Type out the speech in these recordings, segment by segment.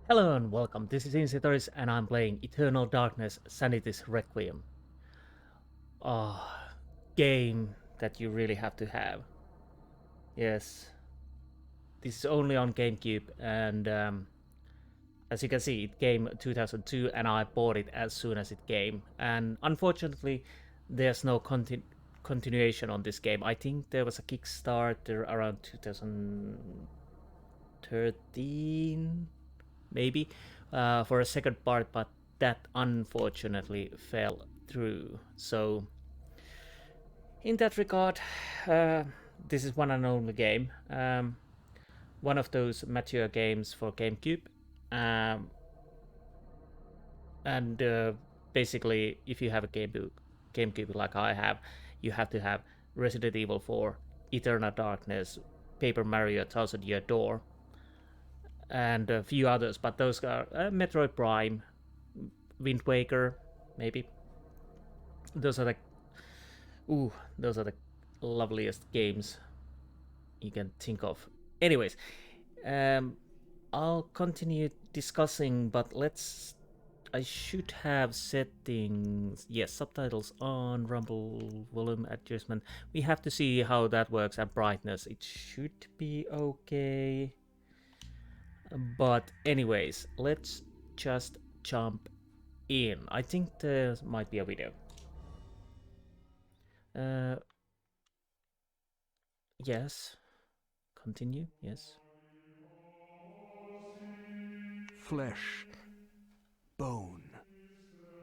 Hello and welcome, this is Insti and I'm playing Eternal Darkness Sanity's Requiem. Ah, game that you really have to have. Yes, this is only on GameCube and as you can see it came 2002 and I bought it as soon as it came. And unfortunately there's no continuation on this game. I think there was a Kickstarter around 2013 maybe for a second part, but that unfortunately fell through. So in that regard, this is one and only game, one of those mature games for GameCube, and basically if you have a GameCube like I have, you have to have Resident Evil 4, Eternal Darkness, Paper Mario Thousand Year Door, and a few others, but those are Metroid Prime, Wind Waker, maybe. Those are the loveliest games you can think of. Anyways, I'll continue discussing, but I should have settings. Yes, subtitles on, rumble, volume adjustment. We have to see how that works, and brightness. It should be okay. But anyways, let's just jump in. I think there might be a video. Yes. Continue, yes. Flesh, bone,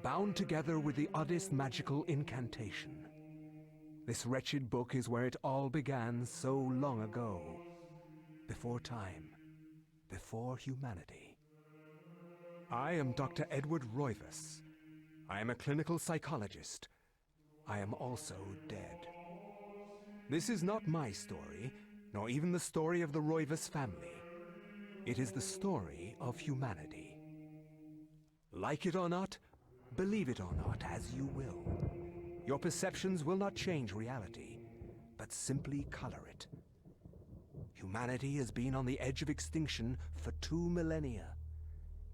bound together with the oddest magical incantation. This wretched book is where it all began so long ago. Before time, before humanity. I am Dr. Edward Roivas. I am a clinical psychologist. I am also dead. This is not my story, nor even the story of the Roivas family. It is the story of humanity. Like it or not, believe it or not, as you will. Your perceptions will not change reality, but simply color it. Humanity has been on the edge of extinction for 2 millennia,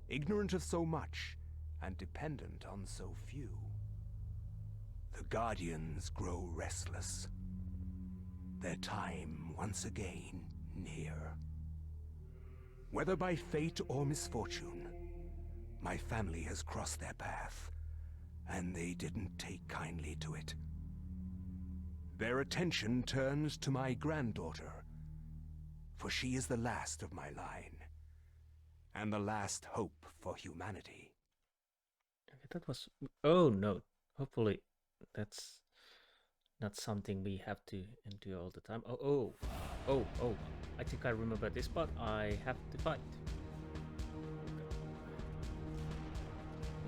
ignorant of so much and dependent on so few. The Guardians grow restless. Their time once again near. Whether by fate or misfortune, my family has crossed their path, and they didn't take kindly to it. Their attention turns to my granddaughter, for she is the last of my line, and the last hope for humanity. Okay, that was... Oh no, hopefully that's not something we have to endure all the time. Oh, I think I remember this, but I have to fight.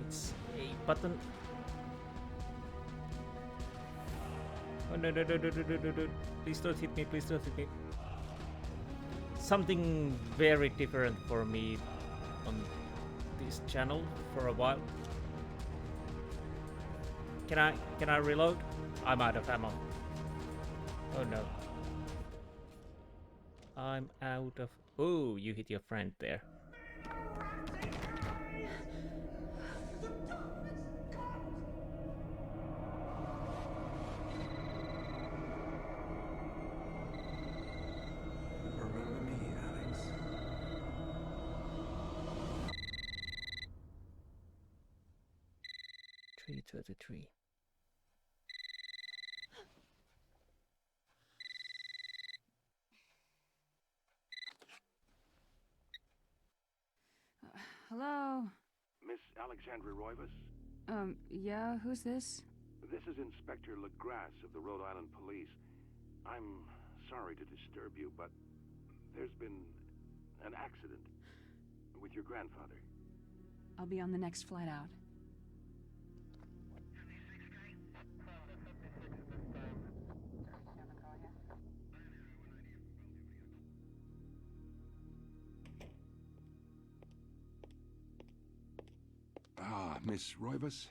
It's a button. Oh no. Please don't hit me, please don't hit me. Something very different for me on this channel for a while. Can I reload? I'm out of ammo. Oh no. I'm out of... Oh, you hit your friend there. Remember me, Alex? Tree to the tree. Hello? Miss Alexandra Roivas? Yeah, who's this? This is Inspector LaGrasse of the Rhode Island Police. I'm sorry to disturb you, but there's been an accident with your grandfather. I'll be on the next flight out. Ah, Miss Roivas.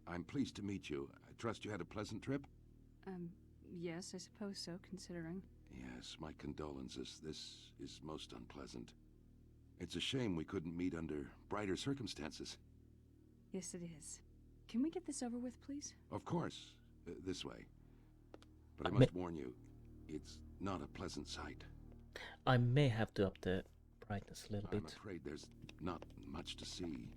I'm pleased to meet you. I trust you had a pleasant trip? Yes, I suppose so, considering. Yes, my condolences. This is most unpleasant. It's a shame we couldn't meet under brighter circumstances. Yes, it is. Can we get this over with, please? Of course, this way. But I I may- must warn you, it's not a pleasant sight. I may have to up the brightness a little I'm bit. afraid there's not much to see.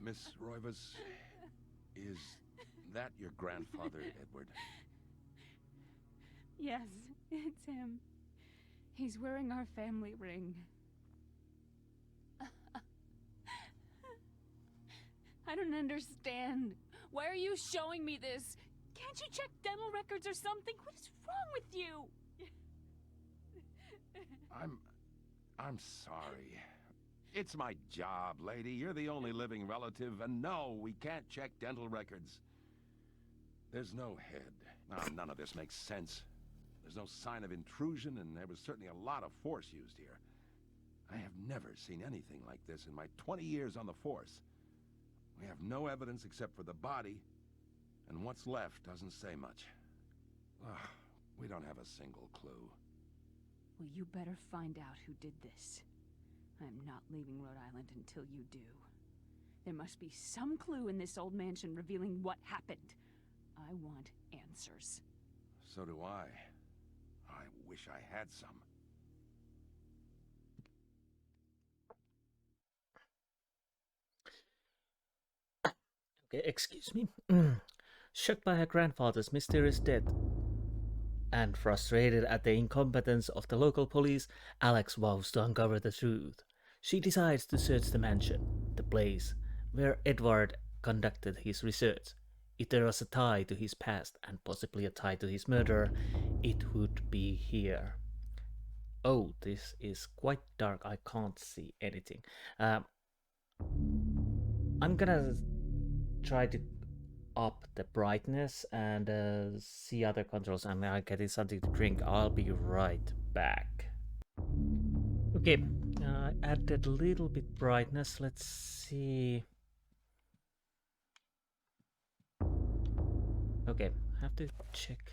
Miss Roivas, is that your grandfather, Edward? Yes, it's him. He's wearing our family ring. I don't understand. Why are you showing me this? Can't you check dental records or something? What is wrong with you? I'm sorry. It's my job, lady. You're the only living relative, and no, we can't check dental records. There's no head. None of this makes sense. There's no sign of intrusion, and there was certainly a lot of force used here. I have never seen anything like this in my 20 years on the force. We have no evidence except for the body, and what's left doesn't say much. Ugh, we don't have a single clue. Well, you better find out who did this. I'm not leaving Rhode Island until you do. There must be some clue in this old mansion revealing what happened. I want answers. So do I. I wish I had some. Okay, excuse me. Shocked by her grandfather's mysterious death and frustrated at the incompetence of the local police, Alex vows to uncover the truth. She decides to search the mansion, the place where Edward conducted his research. If there was a tie to his past and possibly a tie to his murder, it would be here. Oh, this is quite dark. I can't see anything. I'm gonna try to up the brightness and see other controls, and I'm getting something to drink. I'll be right back. Okay, I added a little bit brightness. Let's see. Okay, I have to check.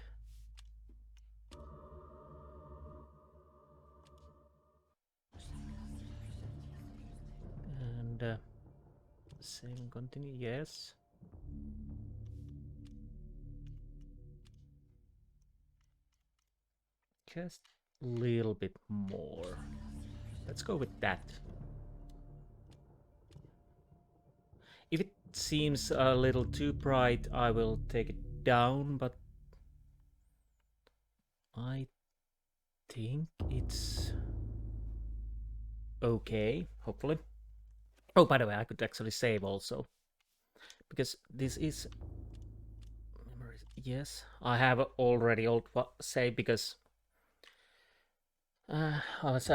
And save and continue, yes. Just a little bit more. Let's go with that. If it seems a little too bright, I will take it down, but I think it's okay, hopefully. Oh, by the way, I could actually save also, because this is memories. Yes, I have already old save because I was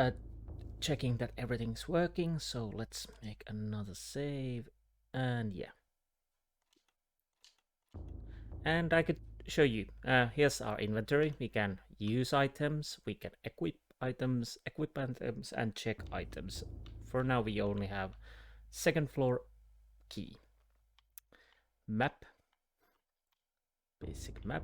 checking that everything's working. So let's make another save, and yeah, and I could show you. Here's our inventory. We can use items, we can equip items, and check items. For now, we only have second floor key. Map. Basic map.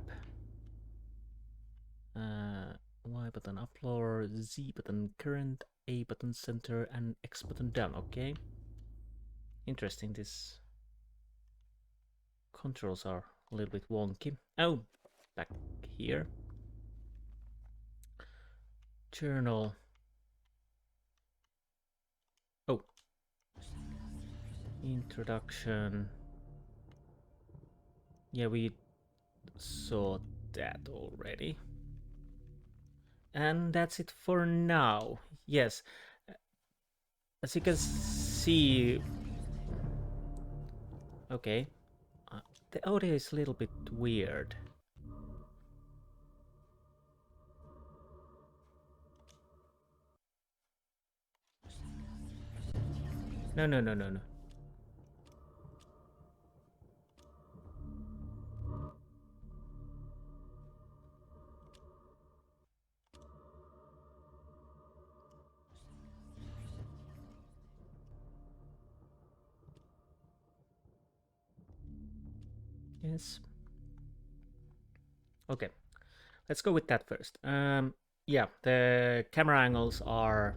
Y button up floor, Z button current, A button center, and X button down. Okay. Interesting. These controls are a little bit wonky. Oh, back here. Journal. Oh. Introduction. Yeah, we saw that already. And that's it for now. Yes. As you can see... Okay. The audio is a little bit weird. No. Yes. Okay, let's go with that first. Yeah, the camera angles are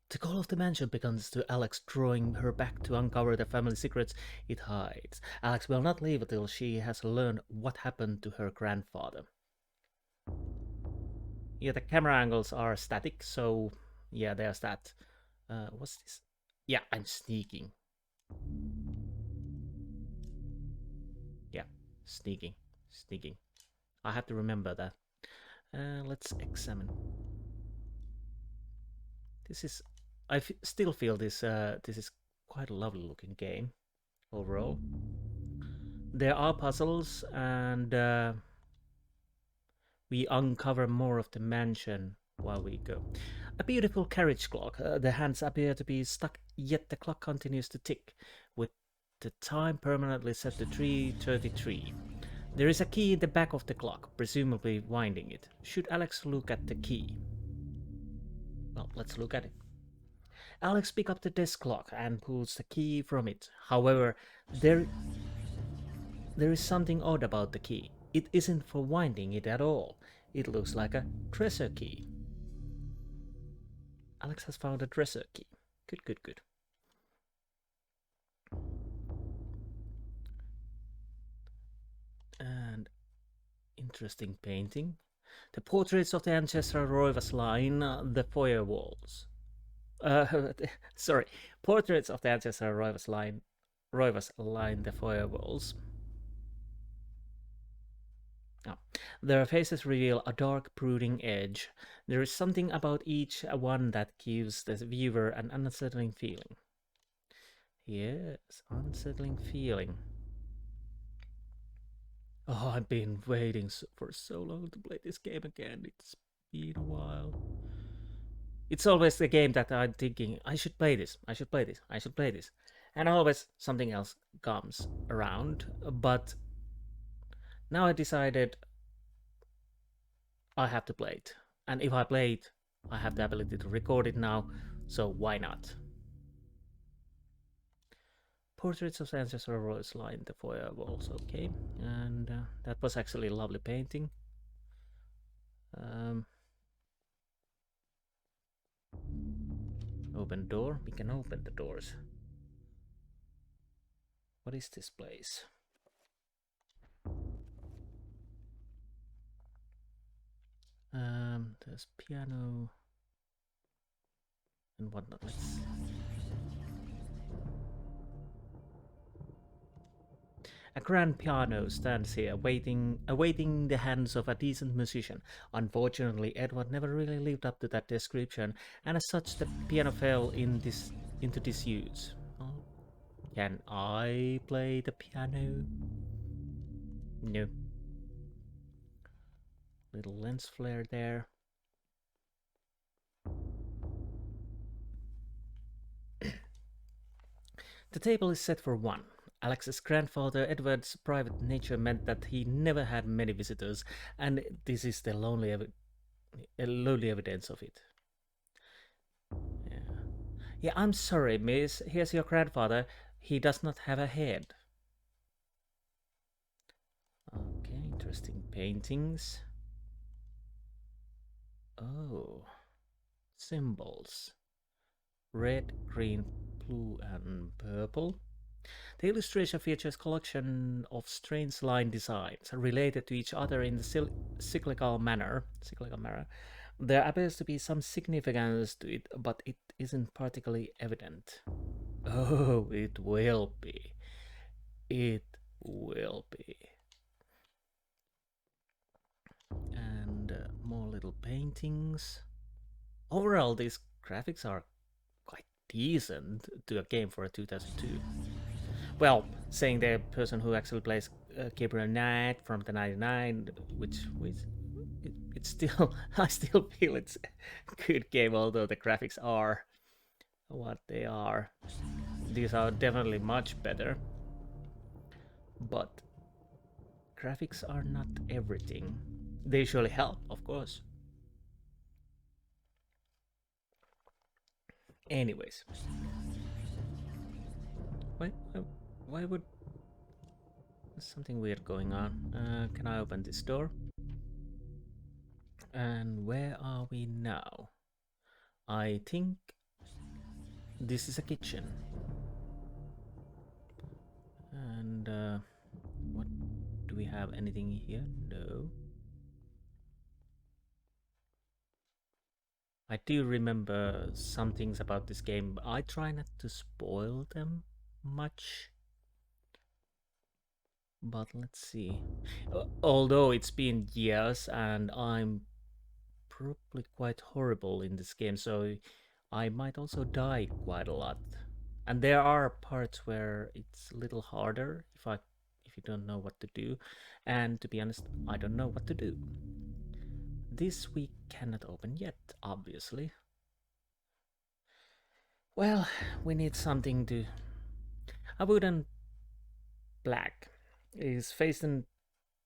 the call of the mansion begins to Alex drawing her back to uncover the family secrets it hides. Alex will not leave until she has learned what happened to her grandfather. Yeah, the camera angles are static, so yeah, there's that. What's this? Yeah, I'm sneaking. Yeah, sneaking. I have to remember that. Let's examine. This is. I still feel this. This is quite a lovely looking game overall. There are puzzles, and we uncover more of the mansion while we go. A beautiful carriage clock. The hands appear to be stuck, yet the clock continues to tick, with the time permanently set to 3:33. There is a key in the back of the clock, presumably winding it. Should Alex look at the key? Well, let's look at it. Alex picks up the desk clock and pulls the key from it. However, there is something odd about the key. It isn't for winding it at all. It looks like a dresser key. Alex has found a dresser key. Good. And interesting painting. The portraits of the Alexandra Roivas line the foyer walls. Sorry, portraits of the Alexandra Roivas line the foyer walls. Oh. Their faces reveal a dark, brooding edge. There is something about each one that gives the viewer an unsettling feeling. Yes, unsettling feeling. Oh, I've been waiting for so long to play this game again. It's been a while. It's always the game that I'm thinking, I should play this. And always something else comes around. But now I decided I have to play it. And if I play it, I have the ability to record it now, so why not? Portraits of Ancestor Royals line the foyer walls, okay. And that was actually a lovely painting. Open door, we can open the doors. What is this place? There's piano and whatnot. A grand piano stands here, awaiting the hands of a decent musician. Unfortunately, Edward never really lived up to that description, and as such, the piano fell into disuse. Oh, can I play the piano? No. Little lens flare there. The table is set for one. Alex's grandfather Edward's private nature meant that he never had many visitors, and this is the lonely evidence of it. Yeah, I'm sorry, miss. Here's your grandfather. He does not have a head. Okay, interesting paintings. Oh, symbols. Red, green, blue, and purple. The illustration features a collection of strange line designs related to each other in the cyclical manner. There appears to be some significance to it, but it isn't particularly evident. Oh, it will be. It will be. And more little paintings. Overall, these graphics are quite decent to a game for a 2002. Well, saying the person who actually plays Gabriel Knight from the 99, which it's still, I still feel it's a good game, although the graphics are what they are. These are definitely much better, but graphics are not everything. They surely help, of course. Anyways. Why would... There's something weird going on. Can I open this door? And where are we now? I think this is a kitchen. And what, do we have anything here? No. I do remember some things about this game. I try not to spoil them much. But let's see. Although it's been years and I'm probably quite horrible in this game, so I might also die quite a lot. And there are parts where it's a little harder if you don't know what to do. And to be honest, I don't know what to do. This we cannot open yet, obviously. Well, we need something to... A wooden plaque is facing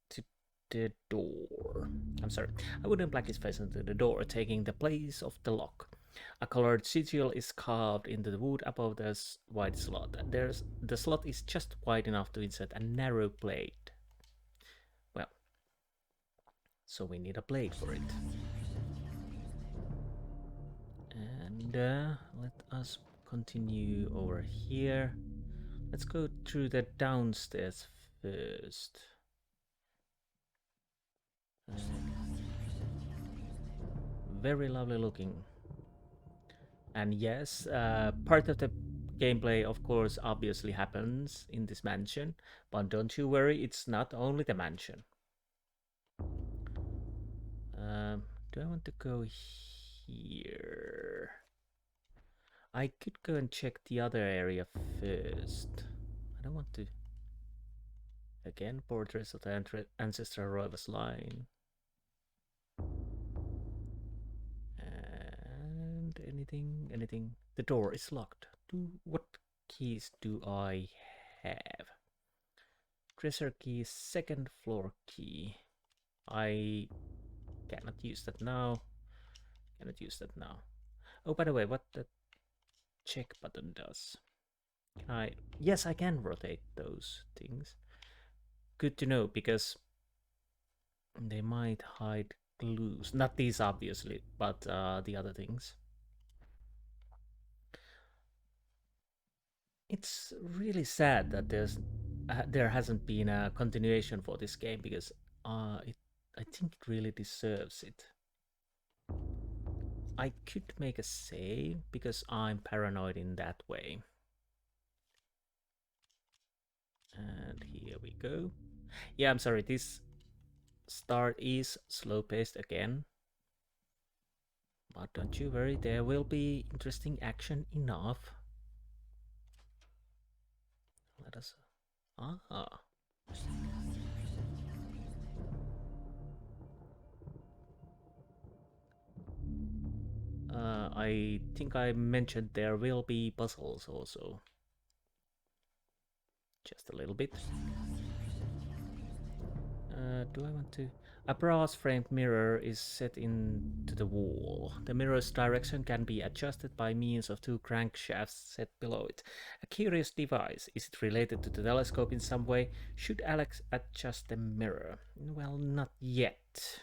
to the door. I'm sorry. A wooden plaque is facing to the door, taking the place of the lock. A colored sigil is carved into the wood above the wide slot. The slot is just wide enough to insert a narrow blade. Well, so we need a blade for it. And let us continue over here. Let's go through the downstairs first. Very lovely looking. And yes, part of the gameplay, of course, obviously happens in this mansion. But don't you worry, it's not only the mansion. Do I want to go here? I could go and check the other area first. I don't want to... Again, portraits of the Ancestral Roivas line. And anything. The door is locked. What keys do I have? Dresser key, second floor key. I cannot use that now. Oh, by the way, what the check button does. Can I... Yes, I can rotate those things. Good to know, because they might hide clues. Not these, obviously, but the other things. It's really sad that there hasn't been a continuation for this game, because I think it really deserves it. I could make a save because I'm paranoid in that way. And here we go. Yeah, I'm sorry, this start is slow-paced again. But don't you worry, there will be interesting action enough. Let us... Ah. I think I mentioned there will be puzzles also. Just a little bit. Do I want to... A brass-framed mirror is set into the wall. The mirror's direction can be adjusted by means of two crankshafts set below it. A curious device. Is it related to the telescope in some way? Should Alex adjust the mirror? Well, not yet.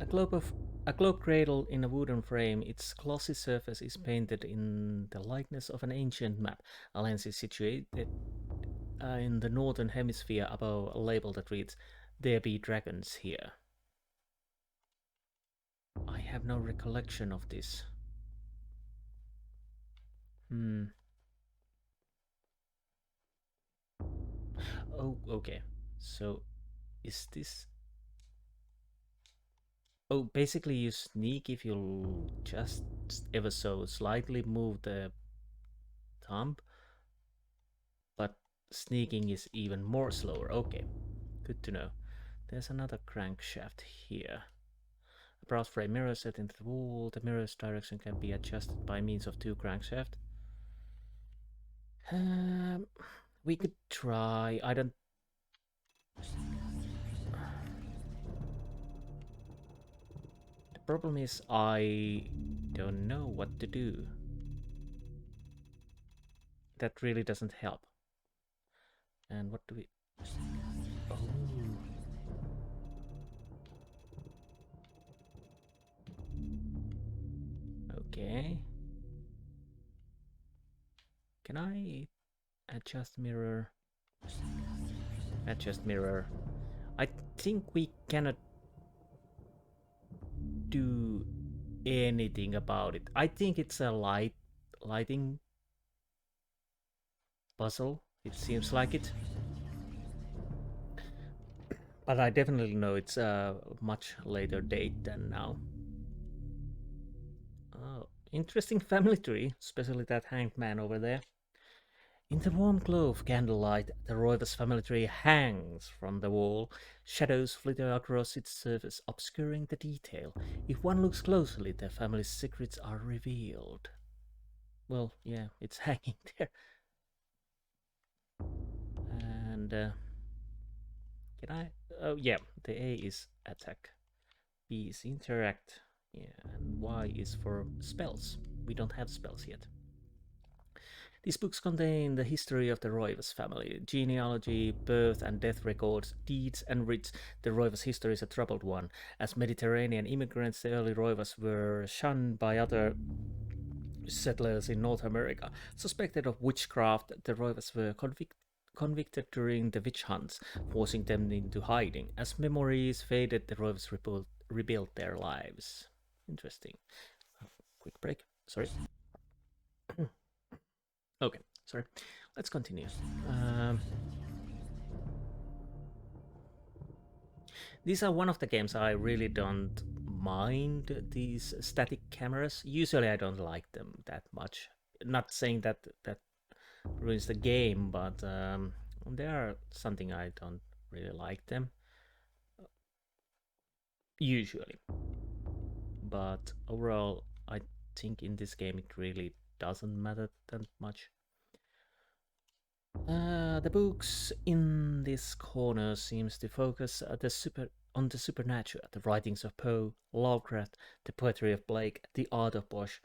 A globe cradle in a wooden frame. Its glossy surface is painted in the likeness of an ancient map. A lens is situated in the northern hemisphere above a label that reads, "There be dragons here." I have no recollection of this. Oh, okay. So, is this... Oh, basically you sneak if you just ever so slightly move the thumb. But sneaking is even more slower. Okay, good to know. There's another crankshaft here. A brass frame mirror set into the wall. The mirror's direction can be adjusted by means of two crankshafts. We could try. I don't... The problem is I don't know what to do. that really doesn't help. And what do we... Oh. Okay. Can I adjust mirror? Adjust mirror. I think we cannot do anything about it. I think it's a lighting puzzle. It seems like it. But I definitely know it's a much later date than now. Oh, interesting family tree, especially that hanged man over there. In the warm glow of candlelight, the Roivas family tree hangs from the wall. Shadows flitter across its surface, obscuring the detail. If one looks closely, the family's secrets are revealed. Well, yeah, it's hanging there. And, can I? Oh, yeah, the A is attack. B is interact. Yeah, and Y is for spells. We don't have spells yet. These books contain the history of the Roivas family, genealogy, birth and death records, deeds and writs. The Roivas history is a troubled one. As Mediterranean immigrants, the early Roivas were shunned by other settlers in North America. Suspected of witchcraft, the Roivas were convicted during the witch hunts, forcing them into hiding. As memories faded, the Roivas rebuilt their lives. Interesting. Quick break. Sorry. Okay, sorry. Let's continue. These are one of the games I really don't mind, these static cameras. Usually I don't like them that much. Not saying that that ruins the game, but they are something I don't really like them. Usually. But overall, I think in this game it really doesn't matter that much. The books in this corner seems to focus on the supernatural, the writings of Poe, Lovecraft, the poetry of Blake, the art of Bosch,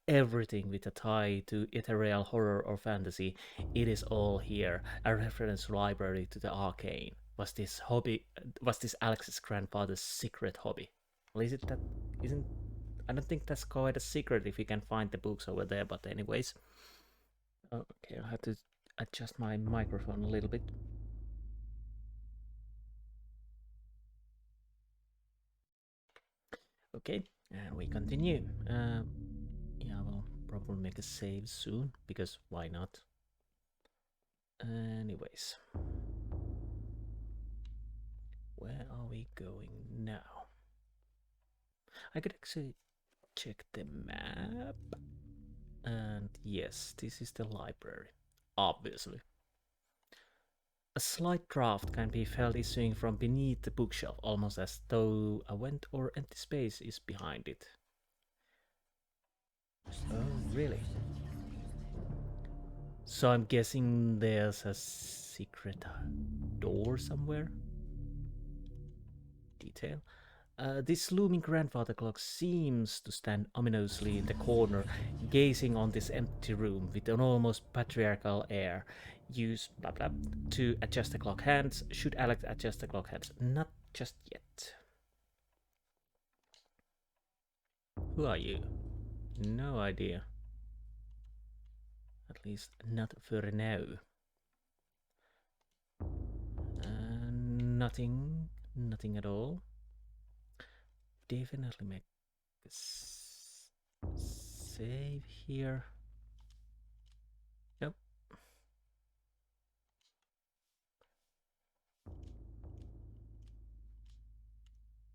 everything with a tie to ethereal horror or fantasy. It is all here, a reference library to the arcane. Was this Alex's grandfather's secret hobby? Well, is it that? Isn't? I don't think that's quite a secret if you can find the books over there. But anyways, okay, I have to adjust my microphone a little bit. Okay, and we continue. Yeah, we'll probably make a save soon, because why not? Anyways. Where are we going now? I could actually check the map. And yes, this is the library. Obviously. A slight draft can be felt issuing from beneath the bookshelf, almost as though a vent or empty space is behind it. Oh, really? So I'm guessing there's a secret door somewhere? Detail. This looming grandfather clock seems to stand ominously in the corner, gazing on this empty room with an almost patriarchal air. Use blah blah to adjust the clock hands. Should Alex adjust the clock hands? Not just yet. Who are you? No idea. At least not for now. Nothing at all. Definitely make a save here. Yep.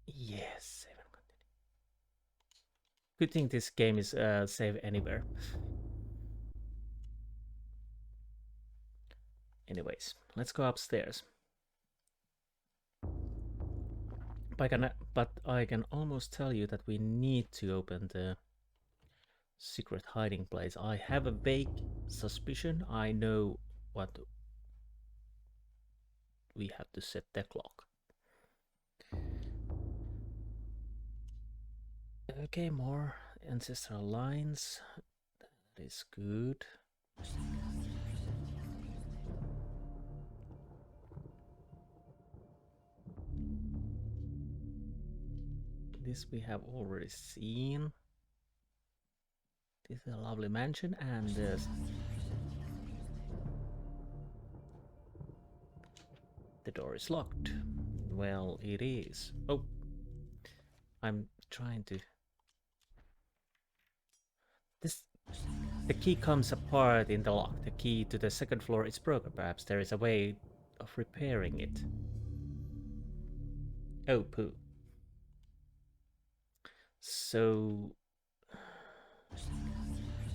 Yes, save and continue. Good thing this game is save anywhere. Anyways, let's go upstairs. But I can almost tell you that we need to open the secret hiding place. I have a vague suspicion. I know what we have to set the clock. Okay, more ancestral lines. That is good. This we have already seen. This is a lovely mansion, and the door is locked. Well, it is. Oh, I'm trying to. The key comes apart in the lock. The key to the second floor is broken. Perhaps there is a way of repairing it. Oh, poo. So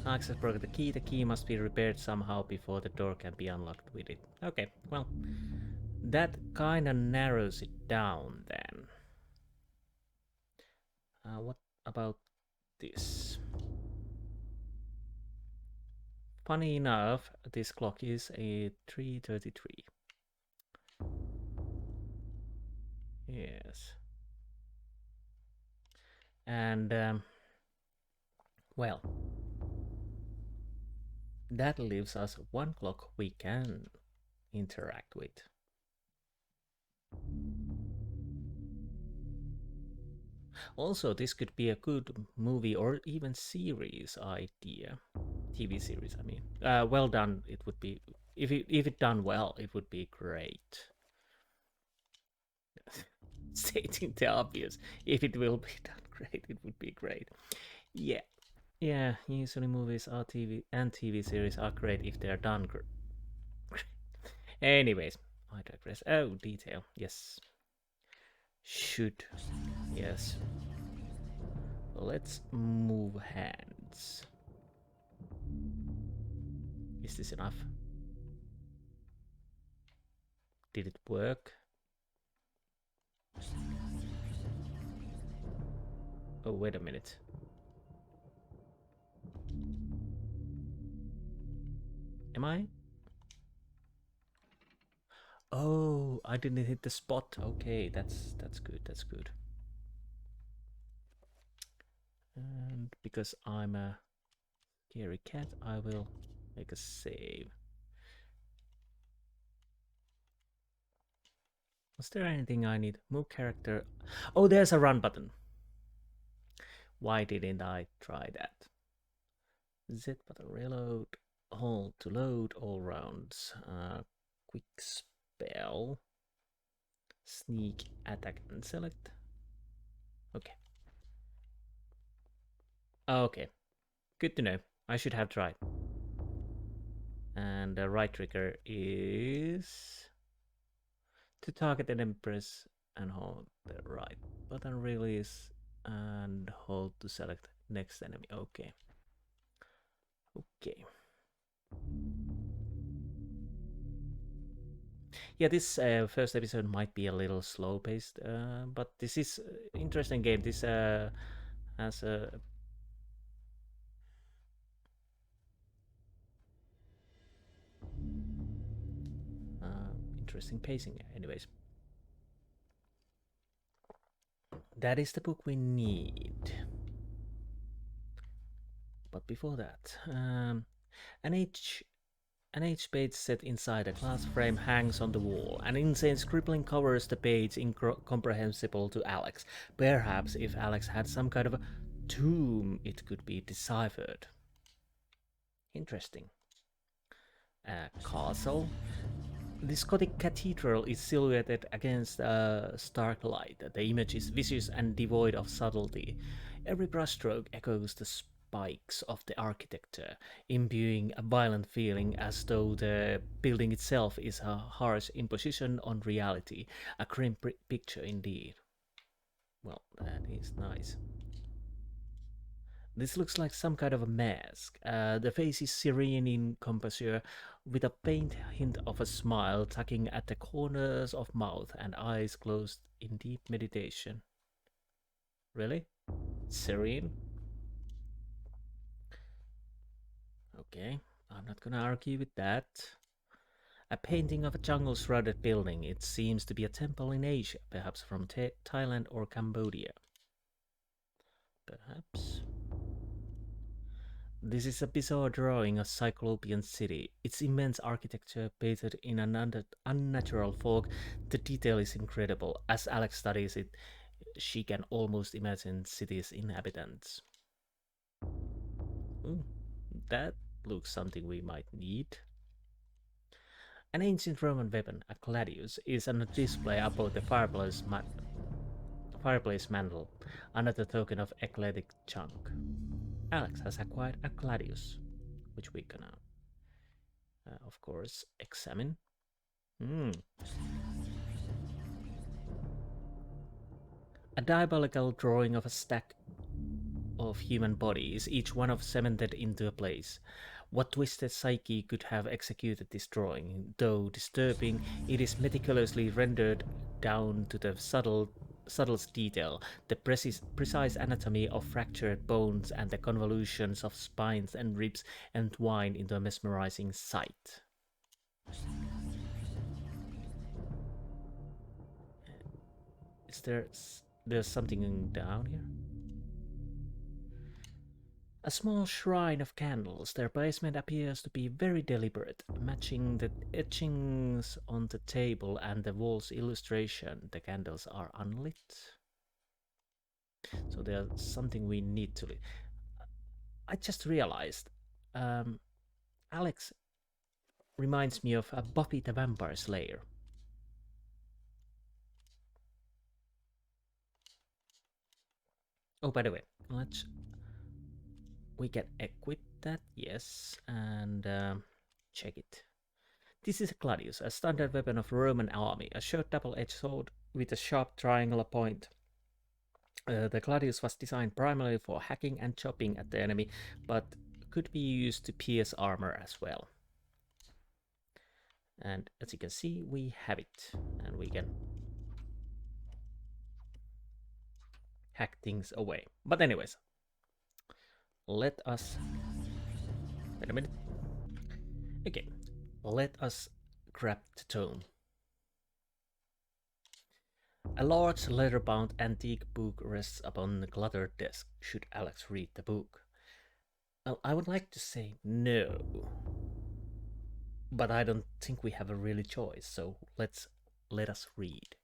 Alex has broken the key. The key must be repaired somehow before the door can be unlocked with it. Okay, well, that kinda narrows it down then. What about this? Funny enough, this clock is a 3:33. Yes. And, well, that leaves us one clock we can interact with. Also, this could be a good movie or even series idea. TV series, I mean. Well done, it would be. If it done well, it would be great. Stating the obvious. If it will be done great, it would be great. Yeah. Yeah, usually movies are TV series are great if they're done great. Anyways, I digress. Oh, detail. Yes. Should. Yes. Let's move hands. Is this enough? Did it work? Oh, wait a minute. Am I? Oh, I didn't hit the spot. Okay, that's good. That's good. And because I'm a scary cat, I will make a save. Was there anything I need? Move character. Oh, there's a run button. Why didn't I try that? Z button, reload, hold to load all rounds. Quick spell, sneak, attack, and select. Okay. Okay. Good to know. I should have tried. And the right trigger is to target an empress and hold the right button, release, and hold to select next enemy. Okay. Okay. Yeah, this first episode might be a little slow-paced, but this is interesting game. This has a interesting pacing. Anyways, that is the book we need. But before that, an H page set inside a glass frame hangs on the wall. An insane scribbling covers the page, incomprehensible to Alex. Perhaps if Alex had some kind of a tomb, it could be deciphered. Interesting. A castle. This Gothic cathedral is silhouetted against stark light. The image is vicious and devoid of subtlety. Every brushstroke echoes the spikes of the architecture, imbuing a violent feeling as though the building itself is a harsh imposition on reality. A grim picture indeed. Well, that is nice. This looks like some kind of a mask. The face is serene in composure, with a faint hint of a smile tugging at the corners of mouth and eyes closed in deep meditation. Really? Serene? Okay, I'm not gonna argue with that. A painting of a jungle-shrouded building. It seems to be a temple in Asia, perhaps from Thailand or Cambodia. Perhaps. This is a bizarre drawing of Cyclopean city. Its immense architecture bathed in an unnatural fog. The detail is incredible. As Alex studies it, she can almost imagine city's inhabitants. Ooh, that looks something we might need. An ancient Roman weapon, a gladius, is on a display above the fireplace mantle, another token of eclectic junk. Alex has acquired a gladius, which we can now, of course, examine. A diabolical drawing of a stack of human bodies, each one of cemented into a place. What twisted psyche could have executed this drawing? Though disturbing, it is meticulously rendered down to the subtlest detail, the precise anatomy of fractured bones and the convolutions of spines and ribs entwine into a mesmerizing sight. Is there's something down here? A small shrine of candles. Their placement appears to be very deliberate, matching the etchings on the table and the wall's illustration. The candles are unlit. So there's something we need to lit. I just realized Alex reminds me of a Buffy the Vampire Slayer. Oh, by the way, we can equip that, yes, and check it. This is a gladius, a standard weapon of Roman army, a short double-edged sword with a sharp triangular point. The gladius was designed primarily for hacking and chopping at the enemy, but could be used to pierce armor as well. And as you can see, we have it, and we can hack things away. But anyways, let us... Wait a minute. Okay, let us grab the tome. A large leather-bound antique book rests upon the cluttered desk. Should Alex read the book? Well, I would like to say no, but I don't think we have a really choice, so let us read.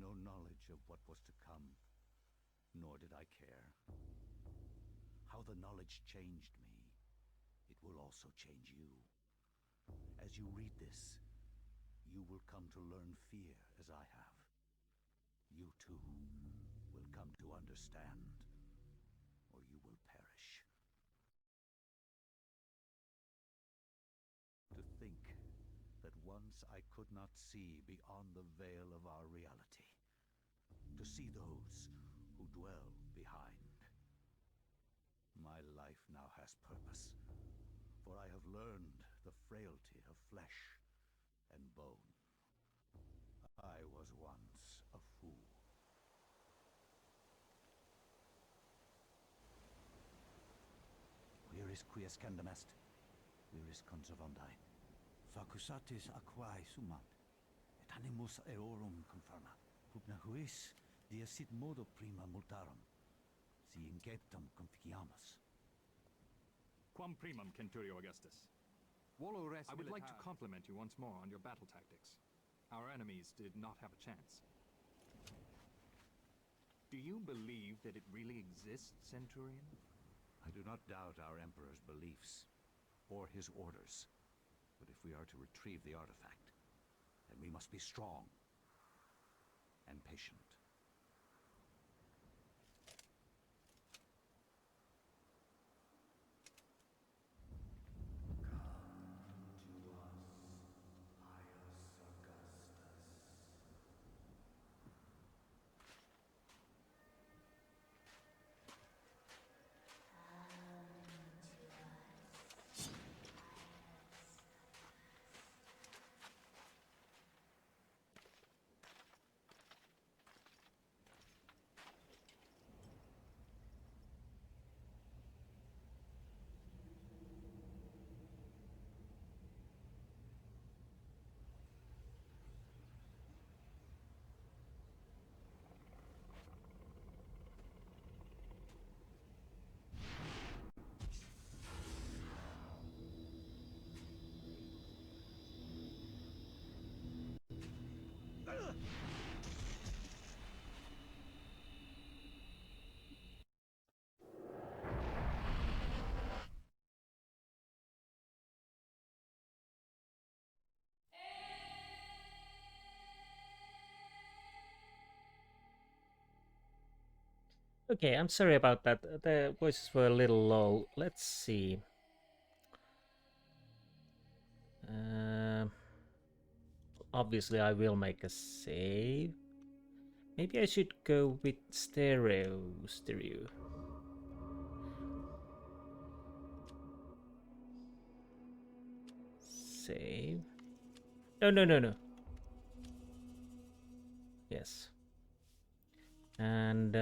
No knowledge of what was to come, nor did I care. How the knowledge changed me, it will also change you. As you read this, you will come to learn fear as I have. You too will come to understand, or you will perish. To think that once I could not see beyond the veil of our reality. To see those who dwell behind. My life now has purpose, for I have learned the frailty of flesh and bone. I was once a fool. Where is quies candamest? Where is conservandi? Facusatis aquae sumat, et animus eorum confirma. Pugna huis dia sit modo prima multarum, si inceptum conficiamus. Quam primum, Centurio Augustus. I would like to compliment you once more on your battle tactics. Our enemies did not have a chance. Do you believe that it really exists, Centurion? I do not doubt our Emperor's beliefs, or his orders. But if we are to retrieve the artifact, then we must be strong and patient. Okay, I'm sorry about that. The voices were a little low. Let's see. Obviously, I will make a save. Maybe I should go with stereo. Save. No. Yes. And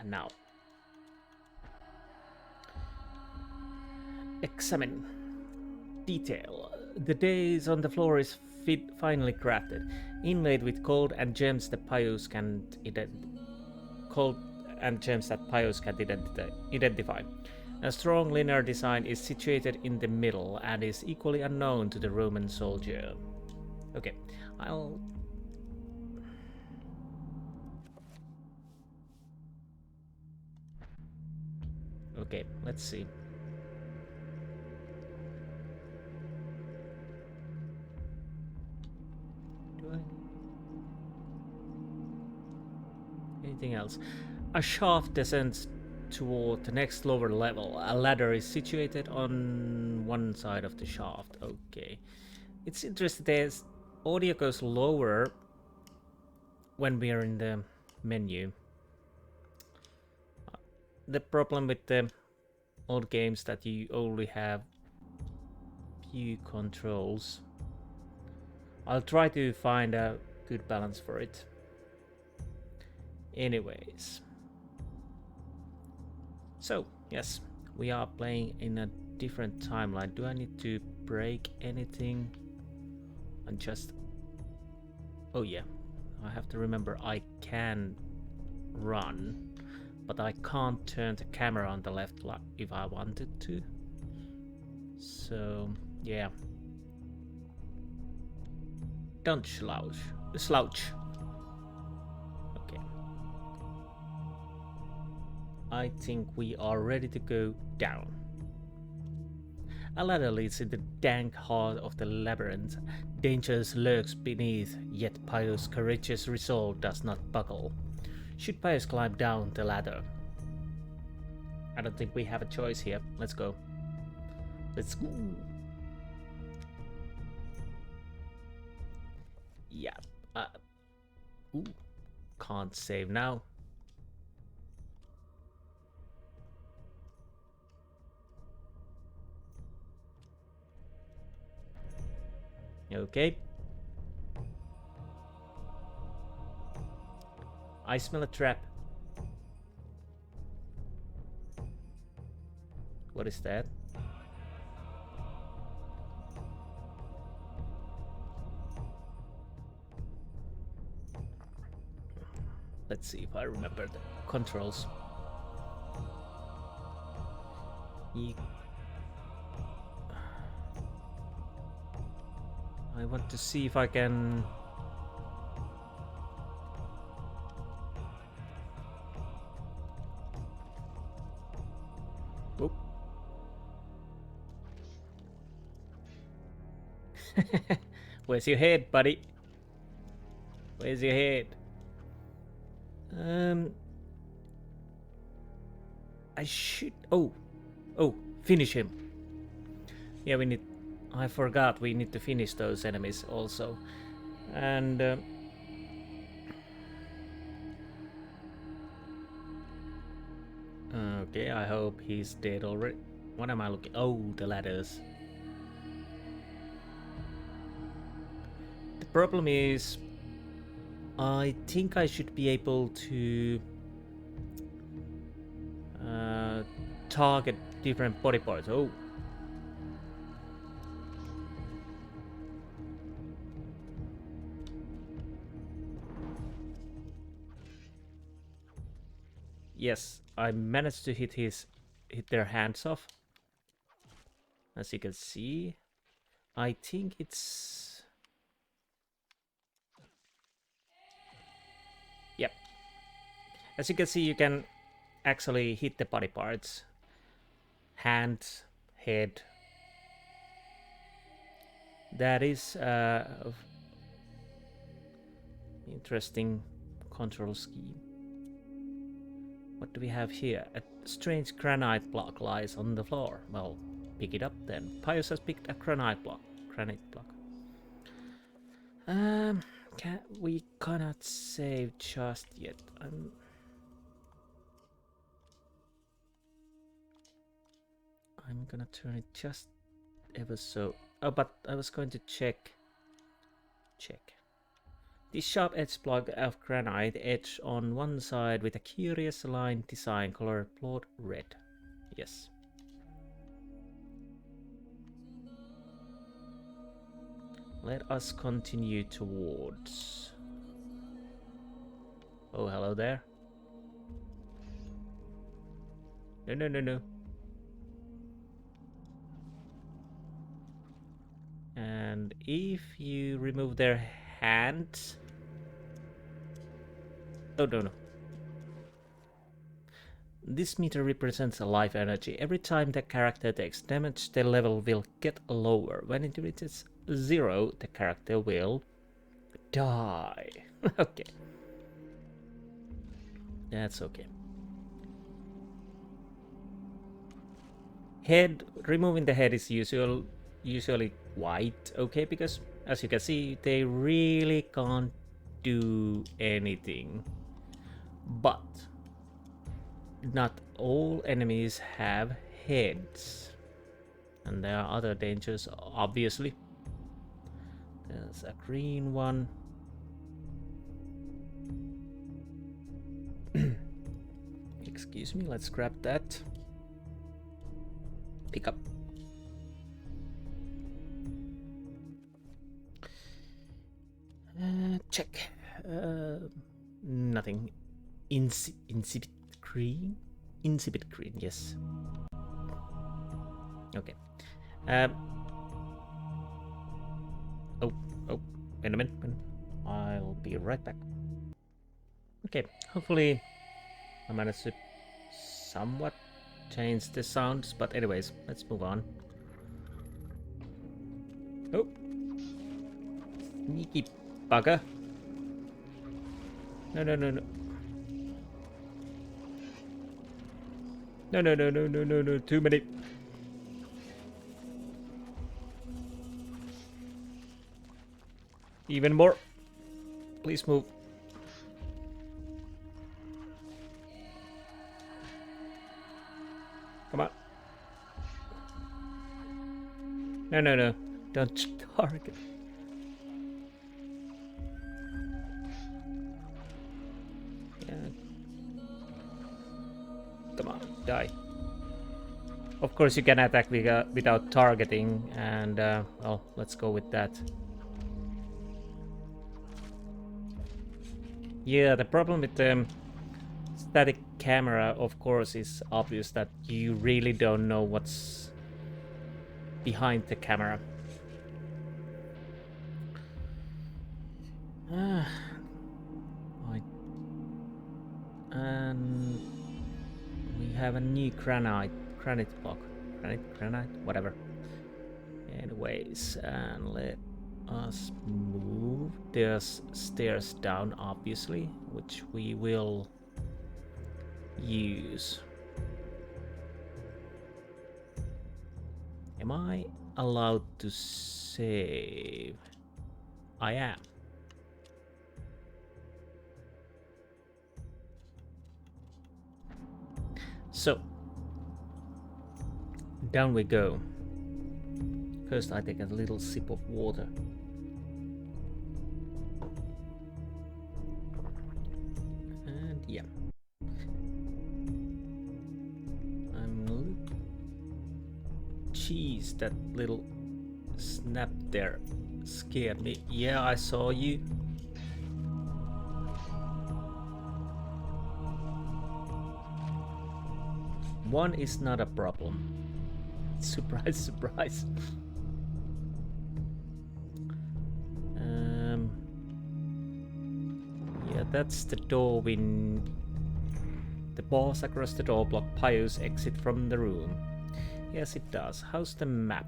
now. Examine. Detail. The days on the floor is finely crafted, inlaid with gold and gems that Pious can't identify. A strong linear design is situated in the middle and is equally unknown to the Roman soldier. Okay, I'll... Okay, let's see. Anything else? A shaft descends toward the next lower level. A ladder is situated on one side of the shaft. Okay. It's interesting that audio goes lower when we are in the menu. The problem with the old games that you only have few controls. I'll try to find a good balance for it. Anyways. So, yes, we are playing in a different timeline. Do I need to break anything? And just... Oh yeah, I have to remember I can run, but I can't turn the camera on the left if I wanted to. So, yeah. Don't slouch. Okay. I think we are ready to go down. A ladder leads in the dank heart of the labyrinth. Danger lurks beneath, yet Pious' courageous resolve does not buckle. Should Pious climb down the ladder? I don't think we have a choice here. Let's go. Let's go. Yeah. Ooh. Can't save now. Okay. I smell a trap. What is that? Let's see if I remember the controls. I want to see if I can... Oh. Where's your head, buddy? Where's your head? I should... Oh, finish him. Yeah, we need... I forgot we need to finish those enemies also. And... okay, I hope he's dead already. What am I looking... Oh, the ladders. The problem is... I think I should be able to... target different body parts. Oh. Yes, I managed to hit their hands off. As you can see, I think it's... Yep. As you can see, you can actually hit the body parts. Hands, head. That is Interesting control scheme. What do we have here? A strange granite block lies on the floor. Well, pick it up then. Pious has picked a granite block. We cannot save just yet. I'm gonna turn it just ever so. Oh, but I was going to check. This sharp edge block of granite edge on one side with a curious line design color blood red. Yes. Let us continue towards. Oh, hello there. No. And if you remove their hands. Oh, no. This meter represents a life energy. Every time the character takes damage, the level will get lower. When it reaches 0, the character will die. Okay. That's okay. Head, removing the head is usually white, okay, because as you can see, they really can't do anything. But not all enemies have heads. And there are other dangers, obviously. There's a green one. Excuse me, let's grab that. Pick up. Check. Nothing. Insipid green? Insipid green, yes. Okay. Oh, wait a minute. I'll be right back. Okay, hopefully I managed to somewhat change the sounds, but anyways, let's move on. Oh, sneaky bugger. No. No, too many. Even more. Please move. Come on. No. Don't target. Yeah. Come on, die. Of course you can attack without targeting, and well, let's go with that. Yeah, the problem with the static camera, of course, is obvious that you really don't know what's behind the camera. And we have a new granite block. Granite, whatever. Anyways, and let us move. There's stairs down, obviously, which we will use. Am I allowed to save? I am. So, down we go. First I take a little sip of water. And yeah. Jeez, that little snap there scared me. Yeah, I saw you. One is not a problem. Surprise, surprise. Yeah, that's the door the boss across the door block Pious exit from the room. Yes, it does. How's the map?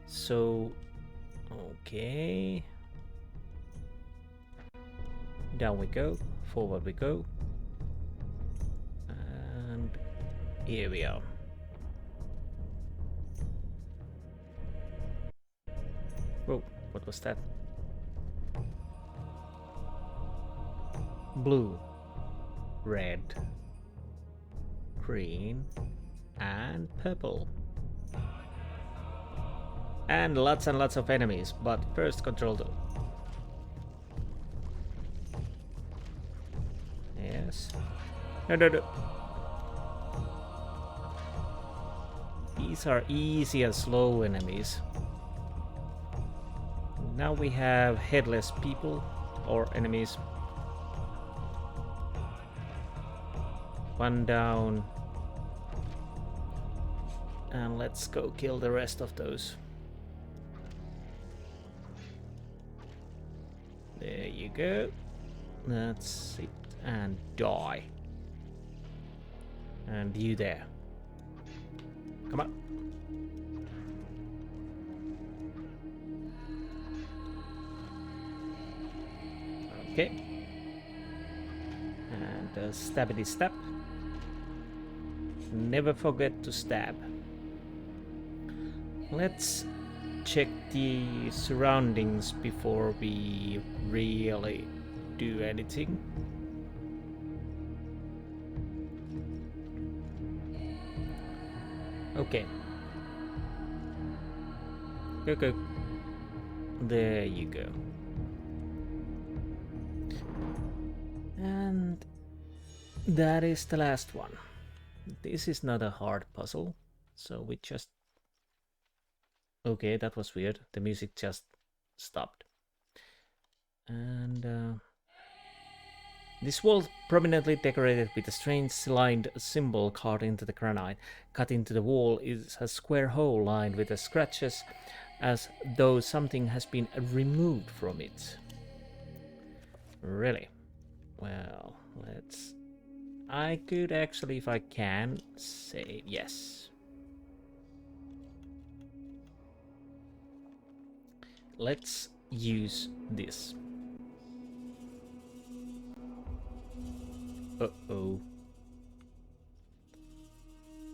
So, okay. Down we go, forward we go. And here we are. Whoa, what was that? Blue, red, green, and purple. And lots of enemies, but first control the... Yes. No. These are easy and slow enemies. Now we have headless people or enemies. One down. And let's go kill the rest of those. There you go. That's it. And die. And you there. Come on. Okay. And stabity stab. Never forget to stab. Let's check the surroundings before we really do anything. Okay. Go. There you go. And that is the last one. This is not a hard puzzle, so we just... Okay, that was weird. The music just stopped. And this wall prominently decorated with a strange lined symbol carved into the granite. Cut into the wall is a square hole lined with scratches, as though something has been removed from it. Really? Well, let's... I could actually, if I can, say yes. Let's use this. Uh-oh.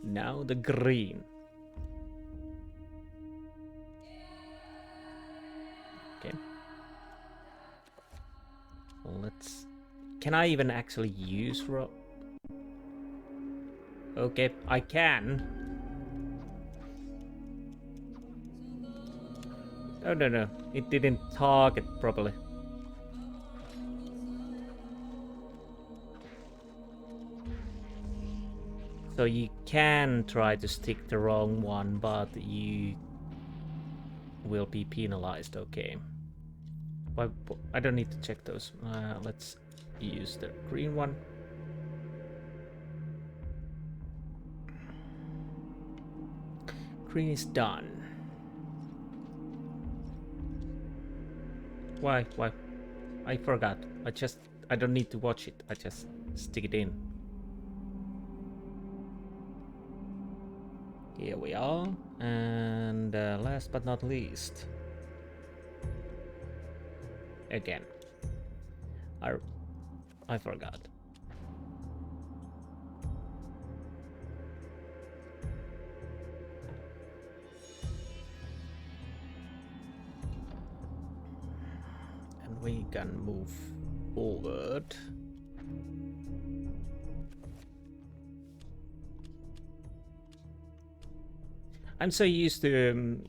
Now the green. Okay. Let's... Can I even actually use Okay, I can. Oh, no. It didn't target properly. So you can try to stick the wrong one, but you will be penalized, okay. But I don't need to check those. Let's use the green one. Green is done. Why? I forgot. I don't need to watch it. I just stick it in. Here we are. And last but not least. Again. I forgot. And we can move forward. I'm so used to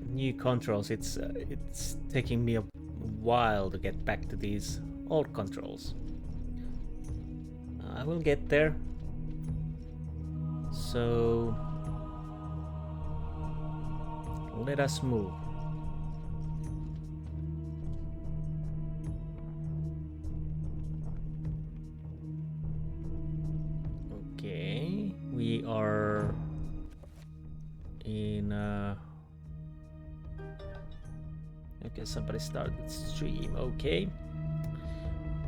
new controls. It's taking me a while to get back to these old controls. I will get there. So let us move. Okay, we are in okay, somebody started the stream. Okay,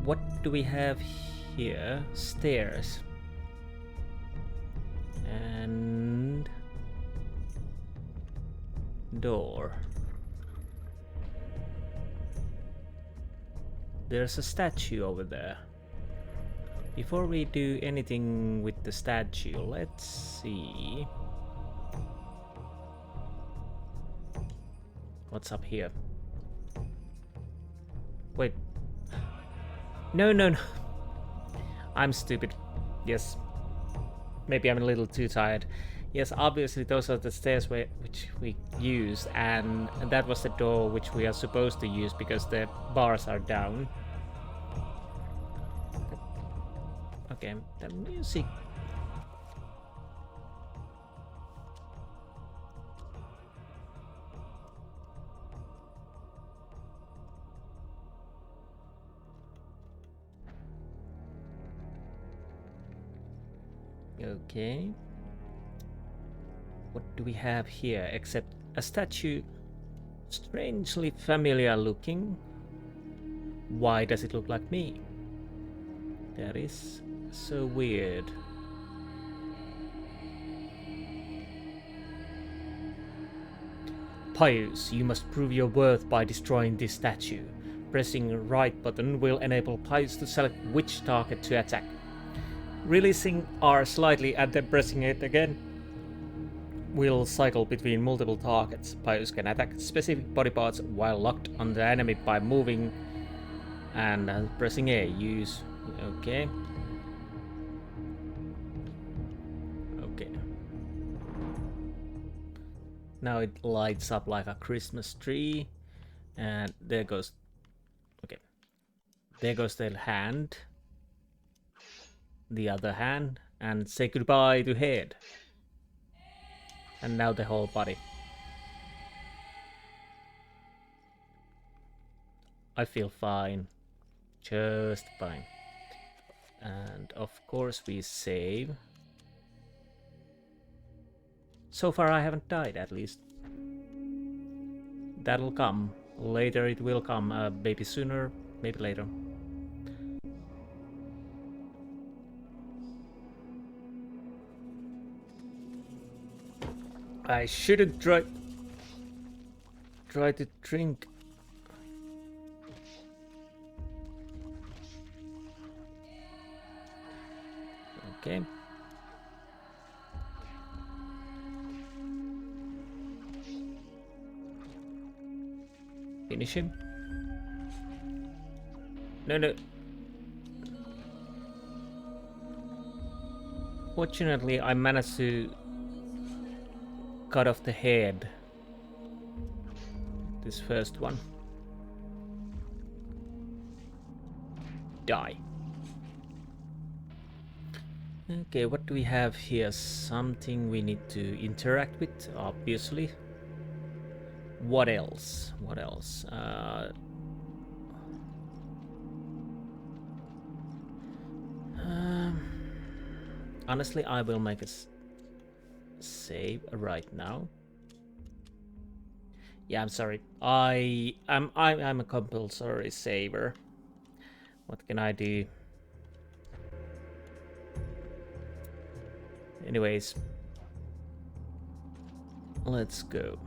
what do we have here? Stairs and door. there's a statue over there. Before we do anything with the statue, let's see. What's up here? Wait. No, no, no. I'm stupid. Yes. Maybe I'm a little too tired. Yes, obviously those are the stairs which we used, and that was the door which we are supposed to use because the bars are down. Okay, the music. Okay. What do we have here except a statue? Strangely familiar looking. Why does it look like me? That is so weird. Pious, you must prove your worth by destroying this statue. Pressing right button will enable Pious to select which target to attack. Releasing R slightly and then pressing it again will cycle between multiple targets. Pious can attack specific body parts while locked on the enemy by moving and pressing A. Use. Okay. Okay. Now it lights up like a Christmas tree. And there goes. Okay. There goes the hand. The other hand. And say goodbye to head. And now the whole body. I feel fine. Just fine. And of course we save. So far I haven't died, at least. That'll come. Later it will come. Maybe sooner, maybe later. I shouldn't try to drink. Okay. Finish him. No, no. Fortunately, I managed to cut off the head. This first one. Die. Okay, what do we have here? Something we need to interact with, obviously. What else? What else? Honestly, I will make a save right now. Yeah, I'm sorry. I'm a compulsory saver. What can I do? Anyways, let's go.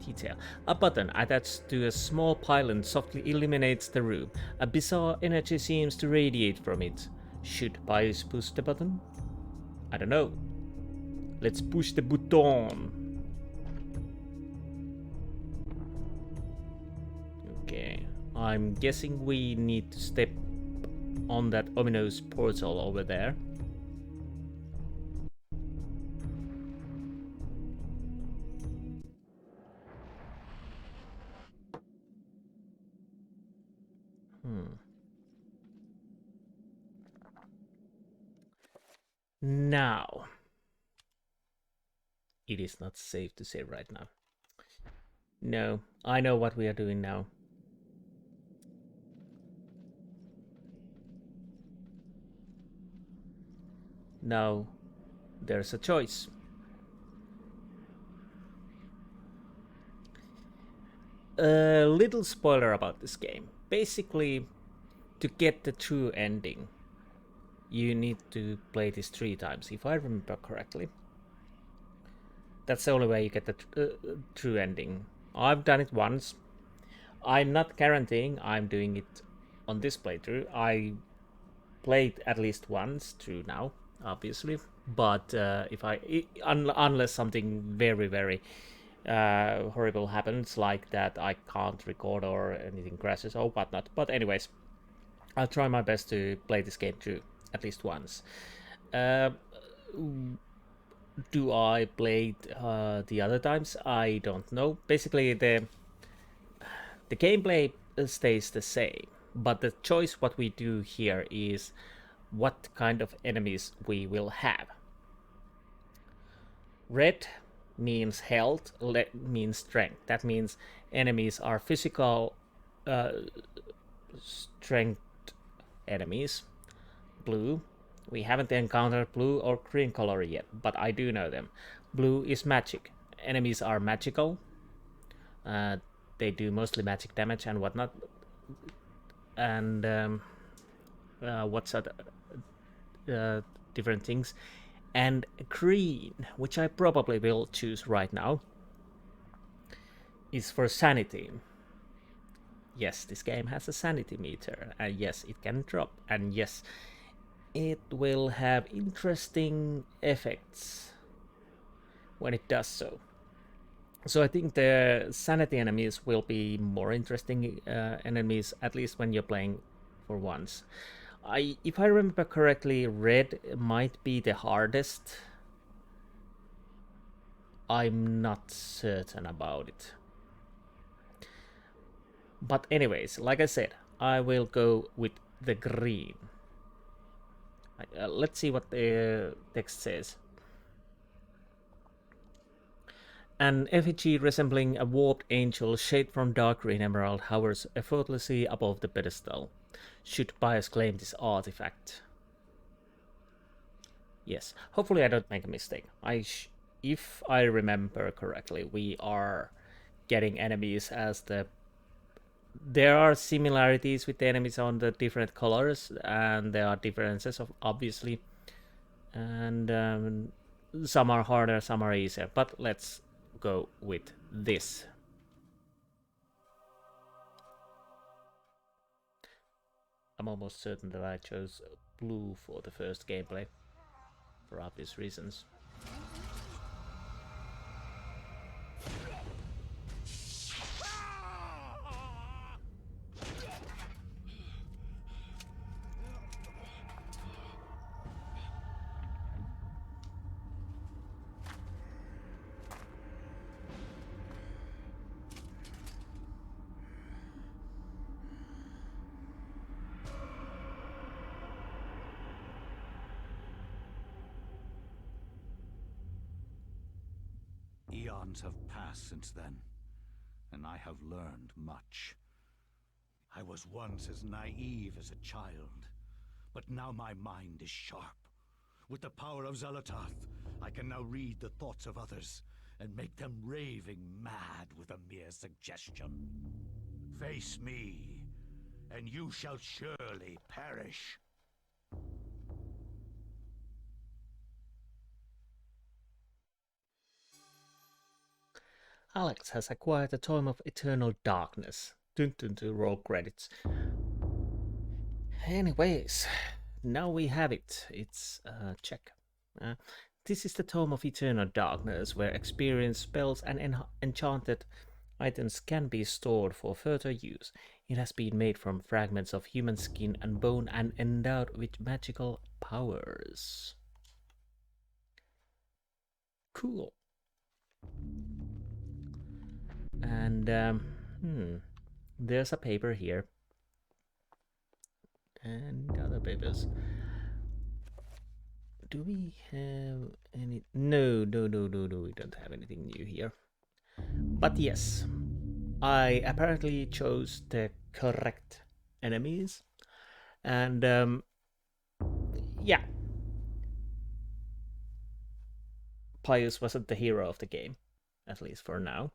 Detail. A button attached to a small pylon softly illuminates the room. A bizarre energy seems to radiate from it. Should Pious push the button? I don't know. Let's push the button. Okay. I'm guessing we need to step on that ominous portal over there. Now, it is not safe to say right now. No, I know what we are doing now. Now, there's a choice. A little spoiler about this game. Basically, to get the true ending, you need to play this 3 times, if I remember correctly. That's the only way you get the true ending. I've done it once. I'm not guaranteeing I'm doing it on this playthrough. I played at least once through now, obviously, but unless something very, very horrible happens, like that I can't record or anything crashes or whatnot. But anyways, I'll try my best to play this game through at least once. Do I play the other times? I don't know. Basically, the gameplay stays the same, but the choice what we do here is what kind of enemies we will have. Red means health, means strength. That means enemies are physical strength enemies. Blue, we haven't encountered blue or green color yet, but I do know them. Blue is magic. Enemies are magical. They do mostly magic damage and whatnot. And what's that? Different things. And green, which I probably will choose right now, is for sanity. Yes, this game has a sanity meter, and yes, it can drop, and yes, it will have interesting effects when it does so. So I think the sanity enemies will be more interesting enemies, at least when you're playing for once. If I remember correctly, red might be the hardest. I'm not certain about it. But anyways, like I said, I will go with the green. Let's see what the text says. An effigy resembling a warped angel shaped from dark green emerald hovers effortlessly above the pedestal. Should Pious claim this artifact? Yes, hopefully I don't make a mistake. If I remember correctly, we are getting enemies as the... There are similarities with the enemies on the different colors, and there are differences, obviously. And some are harder, some are easier. But let's go with this. I'm almost certain that I chose blue for the first gameplay, for obvious reasons. Eons have passed since then, and I have learned much. I was once as naive as a child, but now my mind is sharp. With the power of xel'lotath, I can now read the thoughts of others and make them raving mad with a mere suggestion. Face me, and you shall surely perish. Alex has acquired the Tome of Eternal Darkness. Dun dun dun, roll credits. Anyways, now we have it. It's check. This is the Tome of Eternal Darkness, where experienced spells and enchanted items can be stored for further use. It has been made from fragments of human skin and bone and endowed with magical powers. Cool. And there's a paper here. And other papers. Do we have any? No, we don't have anything new here. But yes, I apparently chose the correct enemies. And yeah, Pious wasn't the hero of the game, at least for now.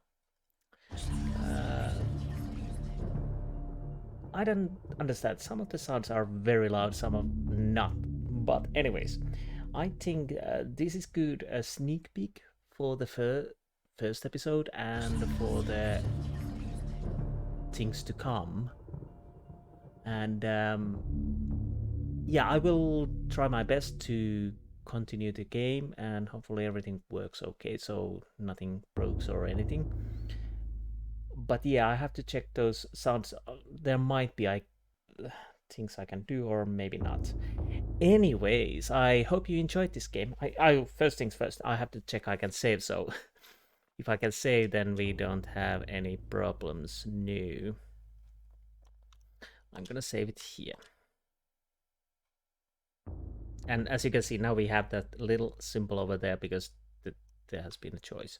I don't understand. Some of the sounds are very loud, some of not. But anyways, I think this is good a sneak peek for the first episode and for the things to come. And yeah, I will try my best to continue the game, and hopefully everything works okay, so nothing breaks or anything. But yeah, I have to check those sounds. There might be things I can do, or maybe not. Anyways, I hope you enjoyed this game. I first things first, I have to check I can save, so if I can save, then we don't have any problems. No. I'm gonna save it here. And as you can see, now we have that little symbol over there because there has been a choice.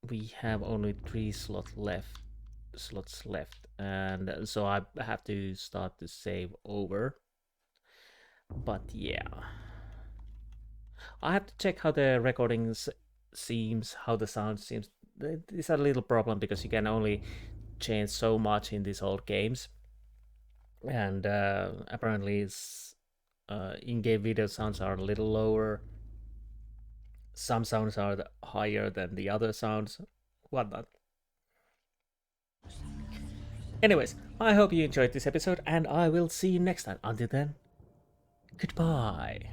We have only 3 slots left, and so I have to start to save over. But yeah, I have to check how the recordings seems, how the sound seems. This is a little problem because you can only change so much in these old games, and apparently in-game video sounds are a little lower. Some sounds are higher than the other sounds, whatnot. Anyways, I hope you enjoyed this episode, and I will see you next time. Until then, goodbye.